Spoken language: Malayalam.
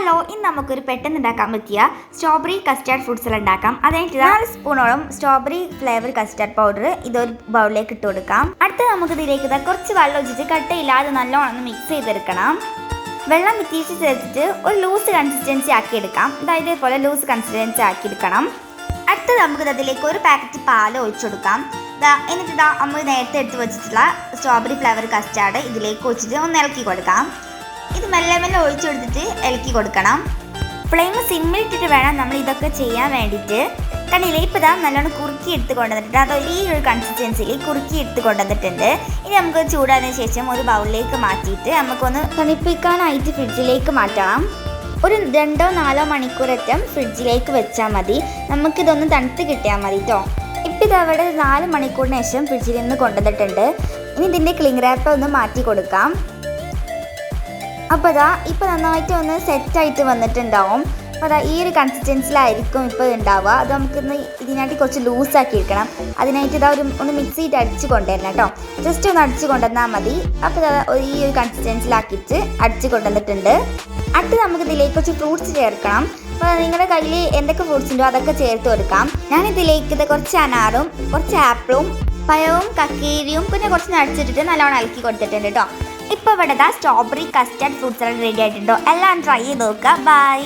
ഹലോ, ഇന്ന് നമുക്കൊരു പെട്ടെന്ന് ഉണ്ടാക്കാൻ പറ്റിയ സ്ട്രോബെറി കസ്റ്റാർഡ് ഫ്രൂട്ട്സലാഡ് ഉണ്ടാക്കാം. അതിനായിട്ട് 4 സ്പൂണോളം സ്ട്രോബെറി ഫ്ലേവർ കസ്റ്റാർഡ് പൗഡർ ഇതൊരു ബൗളിലേക്ക് ഇട്ട് കൊടുക്കാം. അടുത്ത് നമുക്ക് ഇതിലേക്ക് കുറച്ച് വെള്ളം ഒഴിച്ചിട്ട് കട്ടയില്ലാതെ നല്ലോണം മിക്സ് ചെയ്തെടുക്കണം. വെള്ളം വിറ്റിച്ച് ചേർത്തിട്ട് ഒരു ലൂസ് കൺസിസ്റ്റൻസി ആക്കി എടുക്കാം. ഇതേപോലെ ലൂസ് കൺസിസ്റ്റൻസി ആക്കി എടുക്കണം. അടുത്ത് നമുക്ക് അതിലേക്ക് ഒരു പാക്കറ്റ് പാൽ ഒഴിച്ചു കൊടുക്കാം. എന്നിട്ട് നമ്മൾ നേരത്തെ എടുത്ത് വെച്ചിട്ടുള്ള സ്ട്രോബെറി ഫ്ലേവർ കസ്റ്റാർഡ് ഇതിലേക്ക് ഒഴിച്ചിട്ട് ഒന്ന് ഇളക്കി കൊടുക്കാം. ഇത് മെല്ലെ മെല്ലെ ഒഴിച്ചു കൊടുത്തിട്ട് ഇളക്കി കൊടുക്കണം. ഫ്ലെയിം സിമ്മിലിട്ടിട്ട് വേണം നമ്മൾ ഇതൊക്കെ ചെയ്യാൻ വേണ്ടിയിട്ട്. കണ്ടില്ലേ, ഇപ്പോൾ നല്ലോണം കുറുക്കി എടുത്ത് കൊണ്ടുവന്നിട്ടുണ്ട്. അത് ഈ ഒരു കൺസിസ്റ്റൻസിയിൽ കുറുക്കി എടുത്ത് കൊണ്ടുവന്നിട്ടുണ്ട്. ഇനി നമുക്ക് ചൂടാതിന് ശേഷം ഒരു ബൗളിലേക്ക് മാറ്റിയിട്ട് നമുക്കൊന്ന് തണുപ്പിക്കാനായിട്ട് ഫ്രിഡ്ജിലേക്ക് മാറ്റണം. ഒരു 2-4 മണിക്കൂററ്റം ഫ്രിഡ്ജിലേക്ക് വെച്ചാൽ മതി. നമുക്കിതൊന്ന് തണുത്ത് കിട്ടിയാൽ മതി കേട്ടോ. ഇപ്പോൾ ഇതവിടെ 4 മണിക്കൂറിന് ശേഷം ഫ്രിഡ്ജിൽ നിന്ന് കൊണ്ടുവന്നിട്ടുണ്ട്. ഇനി ഇതിൻ്റെ ക്ലിംഗ് റാപ്പ് ഒന്ന് മാറ്റി കൊടുക്കാം. അപ്പോൾ ഇപ്പോൾ നന്നായിട്ട് ഒന്ന് സെറ്റായിട്ട് വന്നിട്ടുണ്ടാവും. അപ്പോൾ ഈ ഒരു കൺസിസ്റ്റൻസിലായിരിക്കും ഇപ്പോൾ ഉണ്ടാവുക. അത് നമുക്കിന്ന് ഇതിനായിട്ട് കുറച്ച് ലൂസാക്കി എടുക്കണം. അതിനായിട്ട് ഒന്ന് മിക്സ് ചെയ്ത് അടിച്ച് കൊണ്ടുവരണം കേട്ടോ. ജസ്റ്റ് ഒന്ന് അടിച്ച് കൊണ്ടുവന്നാൽ മതി. അപ്പോൾ ഈ ഒരു കൺസിസ്റ്റൻസിലാക്കിയിട്ട് അടിച്ച് കൊണ്ടുവന്നിട്ടുണ്ട്. അടുത്ത് നമുക്ക് ഇതിലേക്ക് കുറച്ച് ഫ്രൂട്ട്സ് ചേർക്കണം. അപ്പോൾ നിങ്ങളുടെ കയ്യിൽ എന്തൊക്കെ ഫ്രൂട്ട്സ് ഉണ്ടോ അതൊക്കെ ചേർത്ത് കൊടുക്കാം. ഞാനിതിലേക്ക് കുറച്ച് അനാറും കുറച്ച് ആപ്പിളും പഴവും കക്കേരിയും പിന്നെ കുറച്ച് നടിച്ചിട്ടിട്ട് നല്ലോണം ഇളക്കി കൊടുത്തിട്ടുണ്ട് കേട്ടോ. ഇപ്പോൾ ഇവിടെ സ്ട്രോബെറി കസ്റ്റാർഡ് ഫ്രൂട്ട്സ് റെഡി ആയിട്ടുണ്ടോ. എല്ലാം ട്രൈ ചെയ്ത് നോക്കുക. ബൈ.